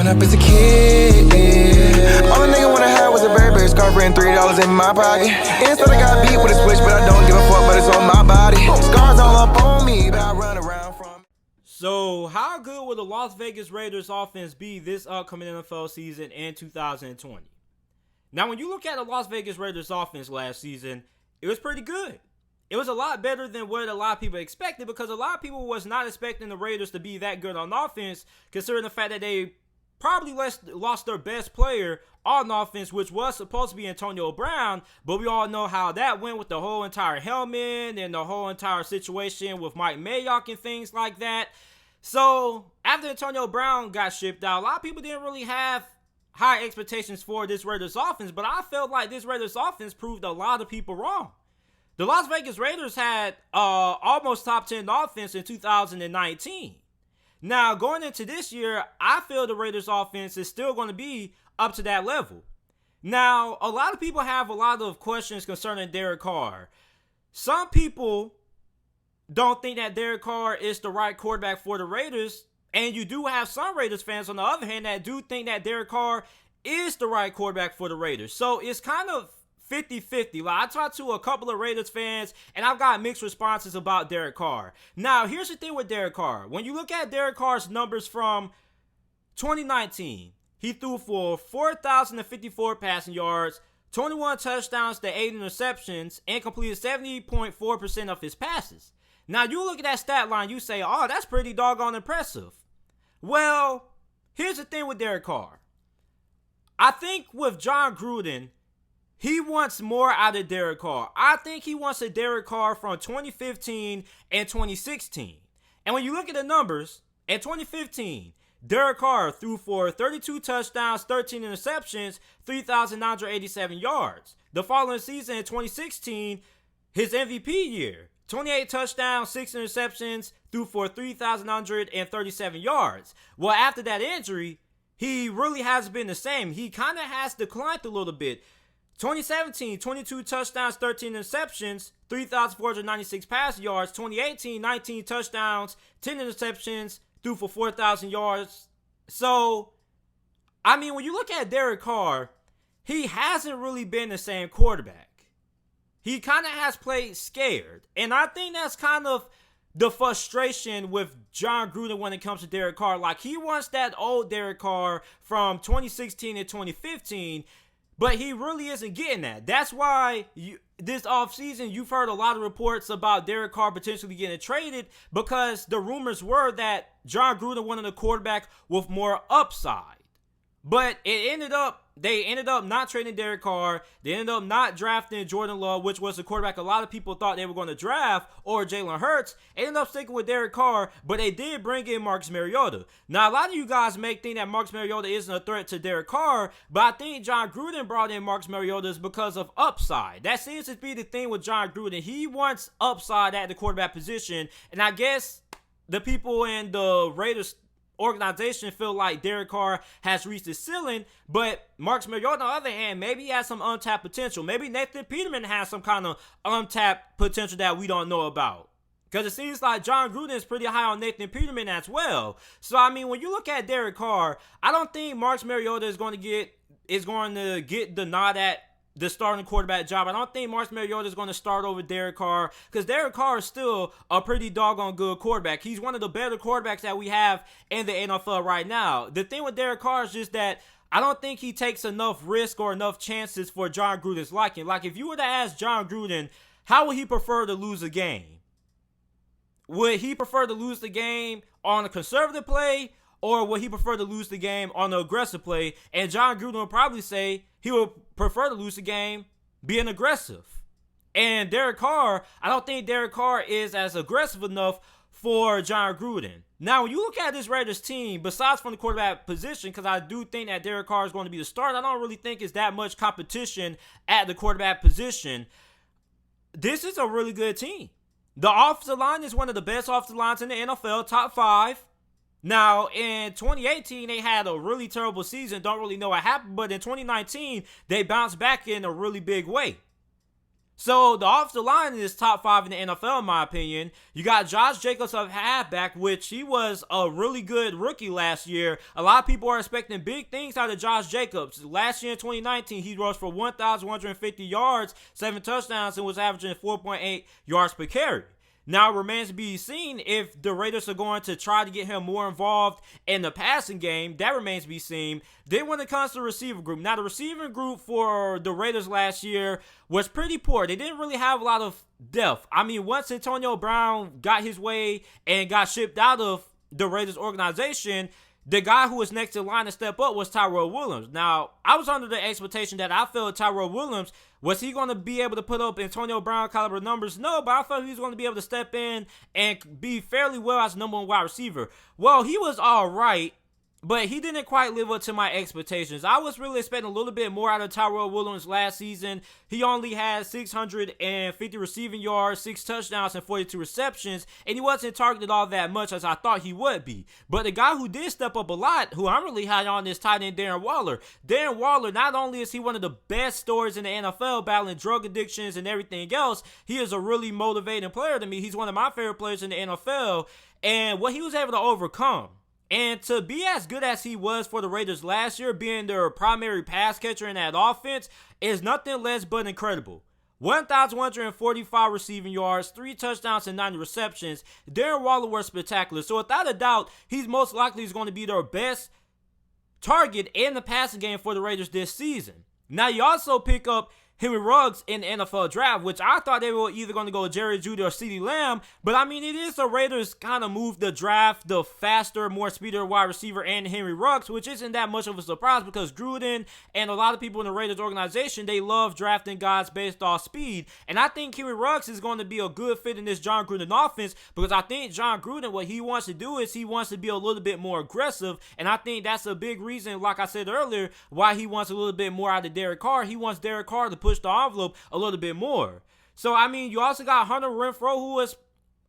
growing up as a kid, yeah. All a nigga wanna have was a Burberry scarf and $3 in my pocket. Instead I got beat with a switch, but I don't give a fuck, but it's on my body. Scars all up on me, but I run around from. So, how good will the Las Vegas Raiders offense be this upcoming NFL season in 2020? Now, when you look at the Las Vegas Raiders offense last season, it was pretty good. It was a lot better than what a lot of people expected, because a lot of people was not expecting the Raiders to be that good on offense, considering the fact that they probably lost their best player on offense, which was supposed to be Antonio Brown, but we all know how that went with the whole entire helmet and the whole entire situation with Mike Mayock and things like that. So, after Antonio Brown got shipped out, a lot of people didn't really have high expectations for this Raiders offense, but I felt like this Raiders offense proved a lot of people wrong. The Las Vegas Raiders had almost top 10 offense in 2019. Now, going into this year, I feel the Raiders offense is still going to be up to that level. Now, a lot of people have a lot of questions concerning Derek Carr. Some people don't think that Derek Carr is the right quarterback for the Raiders, and you do have some Raiders fans, on the other hand, that do think that Derek Carr is the right quarterback for the Raiders. So it's kind of 50-50. Like, I talked to a couple of Raiders fans, and I've got mixed responses about Derek Carr. Now, here's the thing with Derek Carr. When you look at Derek Carr's numbers from 2019, he threw for 4,054 passing yards, 21 touchdowns to 8 interceptions, and completed 70.4% of his passes. Now, you look at that stat line, you say, oh, that's pretty doggone impressive. Well, here's the thing with Derek Carr. I think with Jon Gruden, he wants more out of Derek Carr. I think he wants a Derek Carr from 2015 and 2016. And when you look at the numbers, in 2015, Derek Carr threw for 32 touchdowns, 13 interceptions, 3,987 yards. The following season, in 2016, his MVP year, 28 touchdowns, 6 interceptions, threw for 3,937 yards. Well, after that injury, he really hasn't been the same. He kind of has declined a little bit. 2017, 22 touchdowns, 13 interceptions, 3,496 pass yards. 2018, 19 touchdowns, 10 interceptions, threw for 4,000 yards. So, I mean, when you look at Derek Carr, he hasn't really been the same quarterback. He kind of has played scared. And I think that's kind of the frustration with Jon Gruden when it comes to Derek Carr. Like, he wants that old Derek Carr from 2016 and 2015, but he really isn't getting that. That's why this offseason, you've heard a lot of reports about Derek Carr potentially getting traded, because the rumors were that Jon Gruden wanted a quarterback with more upside. But they ended up not trading Derek Carr. They ended up not drafting Jordan Love, which was the quarterback a lot of people thought they were going to draft, or Jalen Hurts. They ended up sticking with Derek Carr, but they did bring in Marcus Mariota. Now, a lot of you guys may think that Marcus Mariota isn't a threat to Derek Carr, but I think Jon Gruden brought in Marcus Mariota is because of upside. That seems to be the thing with Jon Gruden. He wants upside at the quarterback position, and I guess the people in the Raiders organization feel like Derek Carr has reached his ceiling, but Marcus Mariota, on the other hand, maybe he has some untapped potential. Maybe Nathan Peterman has some kind of untapped potential that we don't know about. Because it seems like Jon Gruden is pretty high on Nathan Peterman as well. So, I mean, when you look at Derek Carr, I don't think Marcus Mariota is going to get the nod at the starting quarterback job. I don't think Marcus Mariota is going to start over Derek Carr, because Derek Carr is still a pretty doggone good quarterback. He's one of the better quarterbacks that we have in the NFL right now. The thing with Derek Carr is just that I don't think he takes enough risk or enough chances for Jon Gruden's liking. Like, if you were to ask Jon Gruden, how would he prefer to lose a game? Would he prefer to lose the game on a conservative play, or would he prefer to lose the game on the aggressive play? And Jon Gruden would probably say he would prefer to lose the game being aggressive. And Derek Carr, I don't think Derek Carr is as aggressive enough for Jon Gruden. Now, when you look at this Raiders team, besides from the quarterback position, because I do think that Derek Carr is going to be the starter, I don't really think it's that much competition at the quarterback position. This is a really good team. The offensive line is one of the best offensive lines in the NFL, top 5. Now, in 2018, they had a really terrible season. Don't really know what happened. But in 2019, they bounced back in a really big way. So the offensive line is top 5 in the NFL, in my opinion. You got Josh Jacobs of halfback, which he was a really good rookie last year. A lot of people are expecting big things out of Josh Jacobs. Last year in 2019, he rushed for 1,150 yards, 7 touchdowns, and was averaging 4.8 yards per carry. Now it remains to be seen if the Raiders are going to try to get him more involved in the passing game. That remains to be seen. Then when it comes to the receiver group, now the receiving group for the Raiders last year was pretty poor. They didn't really have a lot of depth. I mean, once Antonio Brown got his way and got shipped out of the Raiders organization, the guy who was next in line to step up was Tyrell Williams. Now, I was under the expectation that I felt Tyrell Williams, was he going to be able to put up Antonio Brown caliber numbers? No, but I felt he was going to be able to step in and be fairly well as number 1 wide receiver. Well, he was all right, but he didn't quite live up to my expectations. I was really expecting a little bit more out of Tyrell Williams last season. He only had 650 receiving yards, 6 touchdowns, and 42 receptions, and he wasn't targeted all that much as I thought he would be. But the guy who did step up a lot, who I'm really high on, is tight end Darren Waller. Darren Waller, not only is he one of the best stories in the NFL, battling drug addictions and everything else, he is a really motivating player to me. He's one of my favorite players in the NFL, and what he was able to overcome, and to be as good as he was for the Raiders last year, being their primary pass catcher in that offense, is nothing less but incredible. 1,145 receiving yards, 3 touchdowns, and 90 receptions. Darren Waller was spectacular. So without a doubt, he's most likely going to be their best target in the passing game for the Raiders this season. Now, you also pick up Henry Ruggs in the NFL draft, which I thought they were either going to go Jerry Jeudy or CeeDee Lamb, but I mean, it is the Raiders kind of move the draft, the faster, more speedier wide receiver and Henry Ruggs, which isn't that much of a surprise because Gruden and a lot of people in the Raiders organization, they love drafting guys based off speed, and I think Henry Ruggs is going to be a good fit in this John Gruden offense because I think John Gruden, what he wants to do is he wants to be a little bit more aggressive, and I think that's a big reason, like I said earlier, why he wants a little bit more out of Derek Carr. He wants Derek Carr to push the envelope a little bit more. So, I mean, you also got Hunter Renfrow, who was,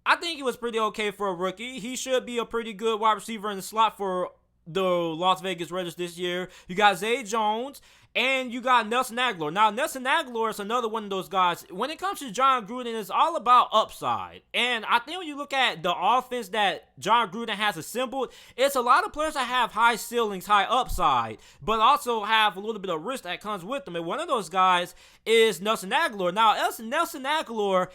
I think he was pretty okay for a rookie. He should be a pretty good wide receiver in the slot for the Las Vegas Raiders this year. You got Zay Jones, and you got Nelson Agholor. Now, Nelson Agholor is another one of those guys. When it comes to John Gruden, it's all about upside. And I think when you look at the offense that John Gruden has assembled, it's a lot of players that have high ceilings, high upside, but also have a little bit of risk that comes with them. And one of those guys is Nelson Agholor. Now, Nelson Agholor,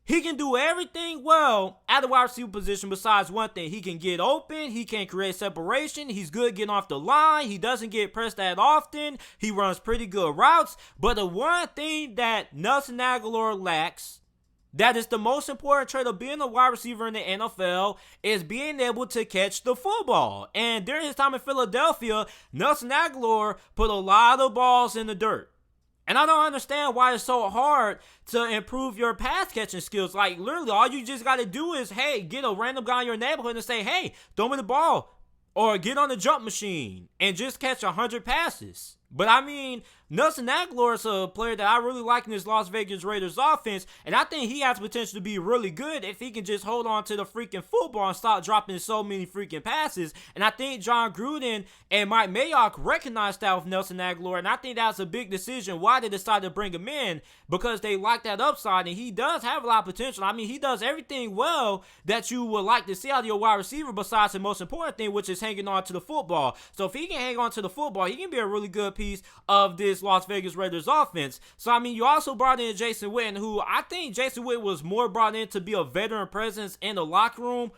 he can do everything well at the wide receiver position besides one thing. He can get open. He can create separation. He's good getting off the line. He doesn't get pressed that often. He runs pretty good routes. But the one thing that Nelson Agholor lacks, that is the most important trait of being a wide receiver in the NFL, is being able to catch the football. And during his time in Philadelphia, Nelson Agholor put a lot of balls in the dirt. And I don't understand why it's so hard to improve your pass catching skills. Like, literally, all you just got to do is, hey, get a random guy in your neighborhood and say, hey, throw me the ball. Or get on the jump machine and just catch 100 passes. But I mean, Nelson Agholor is a player that I really like in this Las Vegas Raiders offense, and I think he has potential to be really good if he can just hold on to the freaking football and stop dropping so many freaking passes. And I think John Gruden and Mike Mayock recognized that with Nelson Agholor, and I think that's a big decision why they decided to bring him in, because they like that upside, and he does have a lot of potential. I mean, he does everything well that you would like to see out of your wide receiver besides the most important thing, which is hanging on to the football. So if he can hang on to the football, he can be a really good piece of this Las Vegas Raiders offense. So, I mean, you also brought in Jason Witten, who I think Jason Witten was more brought in to be a veteran presence in the locker room.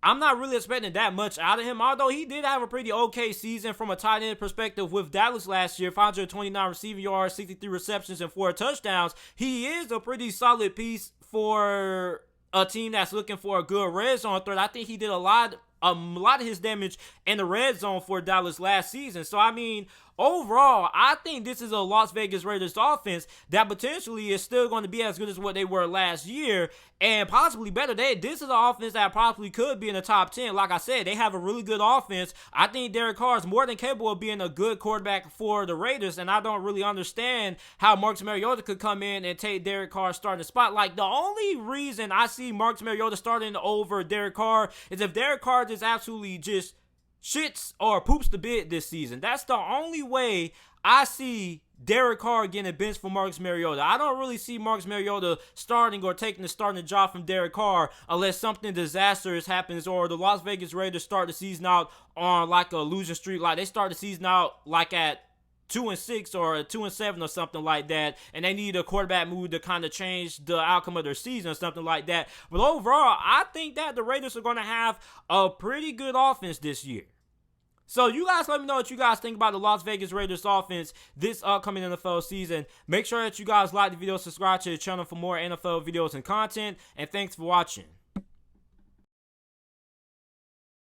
I'm not really expecting that much out of him, although he did have a pretty okay season from a tight end perspective with Dallas last year. 529 receiving yards, 63 receptions, and 4 touchdowns. He is a pretty solid piece for a team that's looking for a good red zone threat. I think he did a lot of his damage in the red zone for Dallas last season. So, I mean, overall, I think this is a Las Vegas Raiders offense that potentially is still going to be as good as what they were last year, and possibly better. This is an offense that possibly could be in the top 10. Like I said, they have a really good offense. I think Derek Carr is more than capable of being a good quarterback for the Raiders, and I don't really understand how Marcus Mariota could come in and take Derek Carr's starting spot. Like, the only reason I see Marcus Mariota starting over Derek Carr is if Derek Carr just absolutely just shits or poops the bed this season. That's the only way I see Derek Carr getting benched for Marcus Mariota. I don't really see Marcus Mariota starting or taking the starting job from Derek Carr unless something disastrous happens or the Las Vegas Raiders start the season out on like a losing streak. Like they start the season out like at 2-6 or 2-7 or something like that, and they need a quarterback move to kind of change the outcome of their season or something like that. But overall, I think that the Raiders are going to have a pretty good offense this year. So you guys let me know what you guys think about the Las Vegas Raiders offense this upcoming NFL season. Make sure that you guys like the video, subscribe to the channel for more NFL videos and content, and thanks for watching.